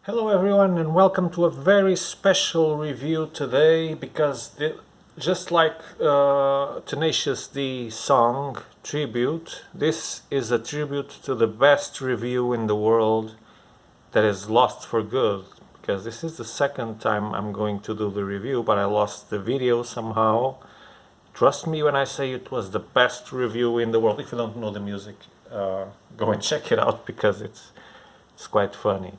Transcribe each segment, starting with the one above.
Hello everyone and welcome to a very special review today because just like Tenacious D song Tribute, this is a tribute to the best review in the world that is lost for good, because this is the second time I'm going to do the review, but I lost the video somehow. Trust me when I say it was the best review in the world. If you don't know the music, go and check it out because it's quite funny.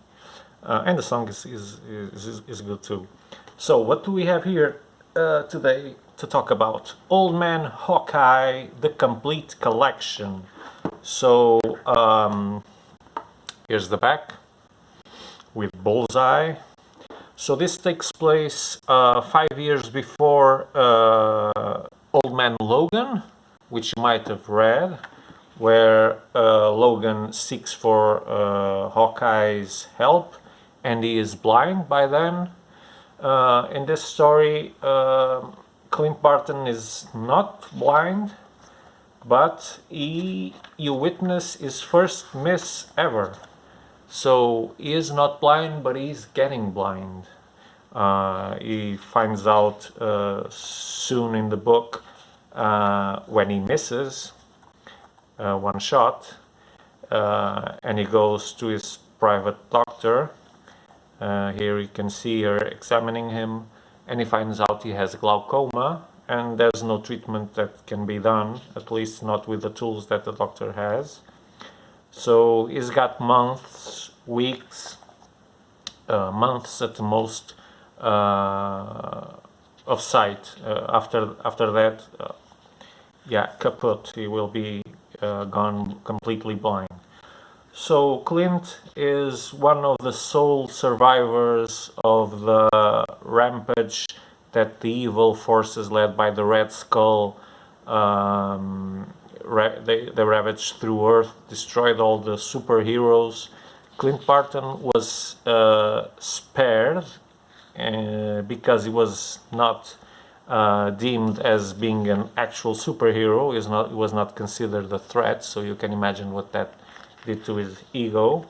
And the song is good too. So what do we have here today to talk about? Old Man Hawkeye, the complete collection. So here's the back with Bullseye. So this takes place 5 years before Old Man Logan, which you might have read, where Logan seeks for Hawkeye's help, and he is blind by then. In this story, Clint Barton is not blind, but you witness his first miss ever. So he is not blind, but he's getting blind. He finds out soon in the book when he misses one shot, and he goes to his private doctor. Here you can see her examining him, and he finds out he has glaucoma, and there's no treatment that can be done, at least not with the tools that the doctor has. So he's got months, weeks, months at the most of sight. After that, yeah, kaput. He will be gone completely blind. So Clint is one of the sole survivors of the rampage that the evil forces led by the Red Skull they ravaged through Earth, destroyed all the superheroes. Clint Barton was spared because he was not deemed as being an actual superhero. He was not considered a threat, so you can imagine what that did to his ego.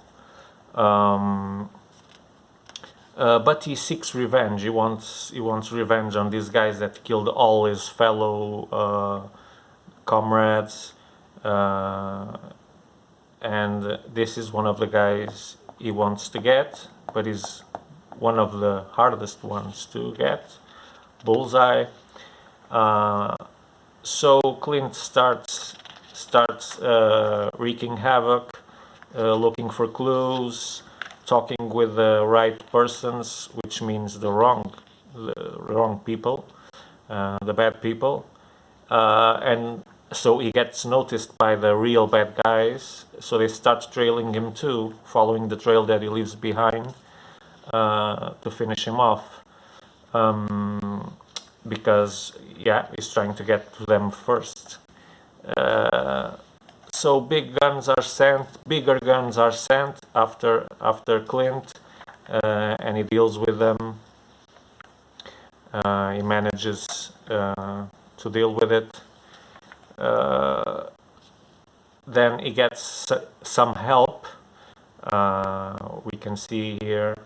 But he seeks revenge. He wants revenge on these guys that killed all his fellow comrades, and this is one of the guys he wants to get, but he's one of the hardest ones to get, Bullseye. So Clint starts wreaking havoc, looking for clues, talking with the right persons, which means the wrong people, the bad people, and so he gets noticed by the real bad guys. So they start trailing him too, following the trail that he leaves behind to finish him off, because yeah, he's trying to get to them first. So bigger guns are sent after Clint, and he deals with them. He manages to deal with it. Then he gets some help. We can see here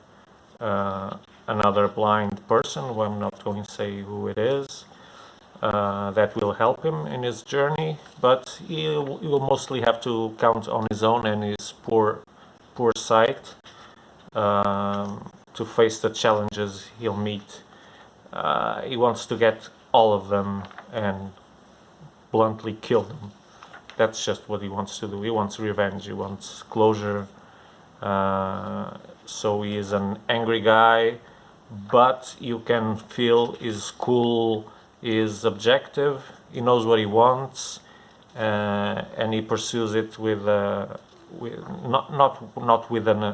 another blind person, who I'm not going to say who it is, that will help him in his journey, but he will mostly have to count on his own and his poor sight to face the challenges he'll meet. He wants to get all of them and bluntly kill them. That's just what he wants to do. He wants revenge, he wants closure. So he is an angry guy, but you can feel his cool, his objective. He knows what he wants, and he pursues it with not with an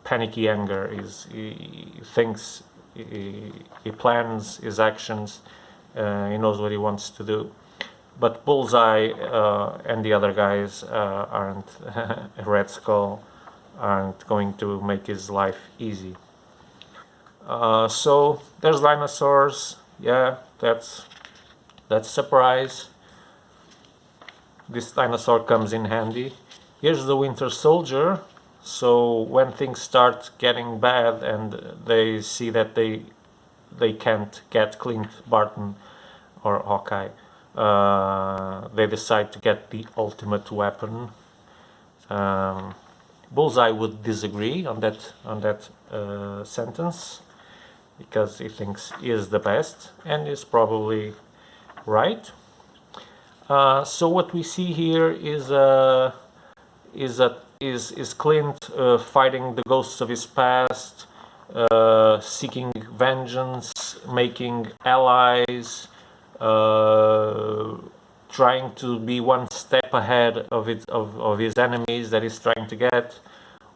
panicky anger. He thinks, he plans his actions. He knows what he wants to do. But Bullseye and the other guys aren't, Red Skull, aren't going to make his life easy. So there's dinosaurs. Yeah, that's a surprise. This dinosaur comes in handy. Here's the Winter Soldier. So when things start getting bad and they see that they can't get Clint Barton or Hawkeye, they decide to get the ultimate weapon. Bullseye would disagree on that sentence, because he thinks he is the best, and is probably right. So what we see here is Clint fighting the ghosts of his past, seeking vengeance, making allies, trying to be one step ahead of his enemies that he's trying to get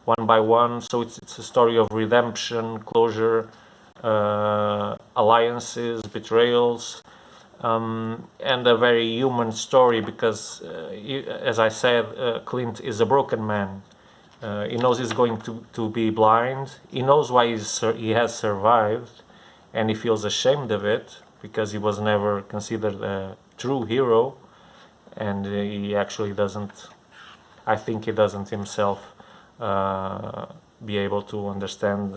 one by one. So it's a story of redemption, closure, alliances, betrayals, and a very human story, because, as I said, Clint is a broken man. He knows he's going to be blind. He knows why he has survived, and he feels ashamed of it, because he was never considered a true hero, and he actually doesn't. I think he doesn't himself be able to understand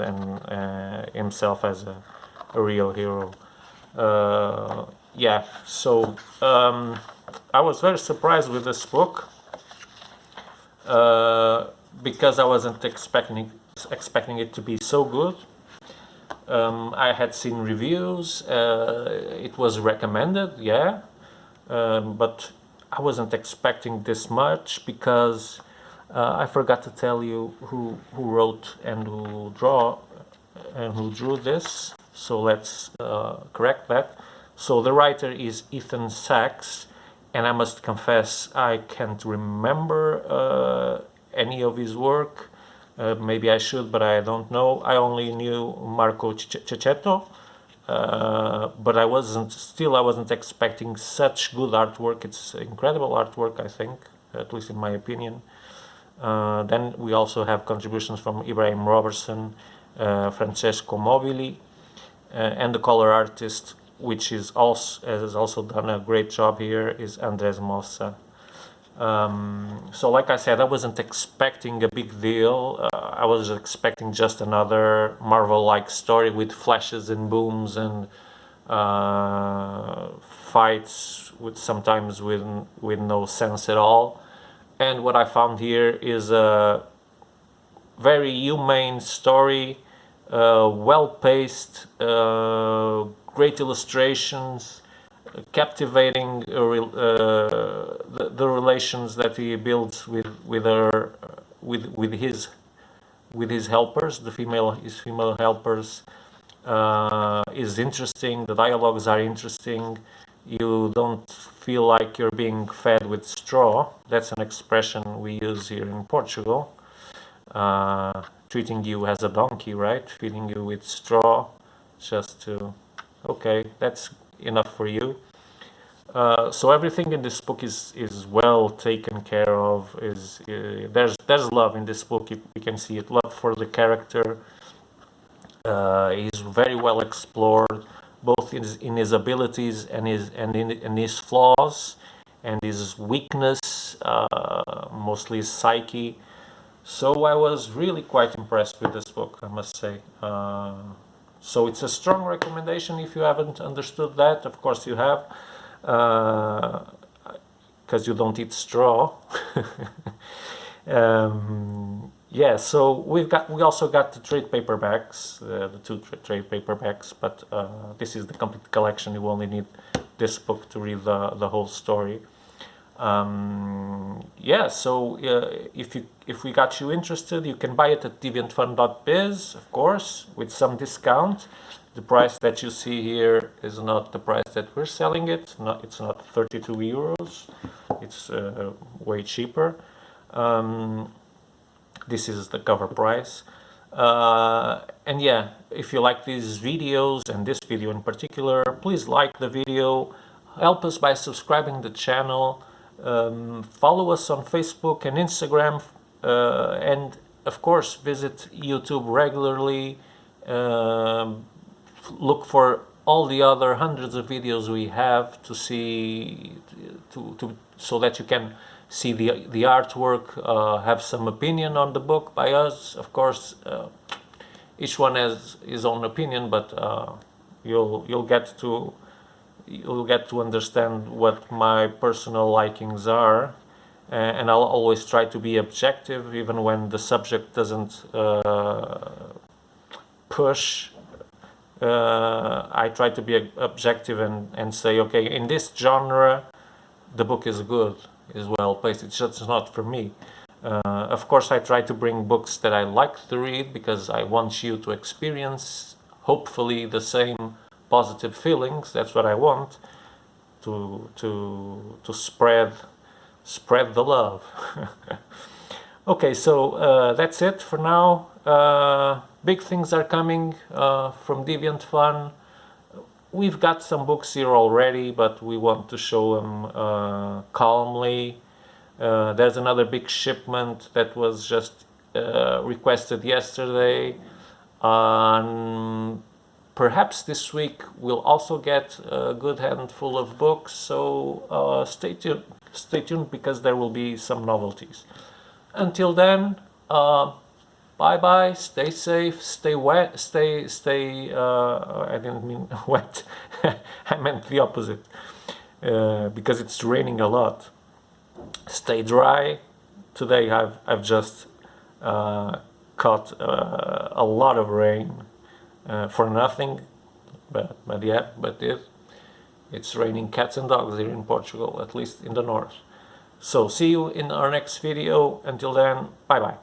himself as a real hero. Yeah, so I was very surprised with this book, because I wasn't expecting it to be so good. I had seen reviews, it was recommended, yeah, but I wasn't expecting this much, because I forgot to tell you who wrote and who drew this. So let's correct that. So the writer is Ethan Sachs, and I must confess I can't remember any of his work. Maybe I should, but I don't know. I only knew Marco Cecchetto, but I wasn't expecting such good artwork. It's incredible artwork, I think, at least in my opinion. Then we also have contributions from Ibrahim Robertson, Francesco Mobili, and the color artist, which has also done a great job here, is Andres Mossa. So like I said, I wasn't expecting a big deal. I was expecting just another Marvel-like story with flashes and booms and fights sometimes with no sense at all. And what I found here is a very humane story, well-paced, great illustrations, captivating the relations that he builds with his helpers, his female helpers, is interesting. The dialogues are interesting. You don't feel like you're being fed with straw. That's an expression we use here in Portugal. Treating you as a donkey, right? Feeding you with straw, just to, okay, that's enough for you. So everything in this book is well taken care of. There's love in this book. You can see it. Love for the character. He's very well explored, both in his abilities and in his flaws and his weakness, mostly his psyche. So I was really quite impressed with this book, I must say. So it's a strong recommendation if you haven't understood that. Of course you have, because you don't eat straw. Yeah, so we also got the trade paperbacks, the two trade paperbacks, but this is the complete collection. You only need this book to read the whole story. Yeah, so if we got you interested, you can buy it at Deviant.fun.biz, of course, with some discount. The price that you see here is not the price that we're selling it. It's not 32 euros. It's way cheaper. This is the cover price. And yeah, if you like these videos, and this video in particular, please like the video. Help us by subscribing the channel. Follow us on Facebook and Instagram, and of course visit YouTube regularly. Look for all the other hundreds of videos we have to see, so that you can see the artwork, have some opinion on the book by us. Of course, each one has his own opinion, but you'll get to understand what my personal likings are, and I'll always try to be objective, even when the subject doesn't push. I try to be objective and say, okay, in this genre, the book is good, is well placed. It's just not for me. Of course, I try to bring books that I like to read because I want you to experience, hopefully, the same positive feelings. That's what I want, to spread the love. Okay, so that's it for now. Big things are coming from Deviant.fun. We've got some books here already, but we want to show them calmly. There's another big shipment that was just requested yesterday. Perhaps this week we'll also get a good handful of books, so stay tuned because there will be some novelties. Until then, bye bye, stay safe, stay wet, I didn't mean wet, I meant the opposite, because it's raining a lot. Stay dry. Today I've just caught a lot of rain for nothing, but it's raining cats and dogs here in Portugal, at least in the north. So see you in our next video. Until then, bye bye.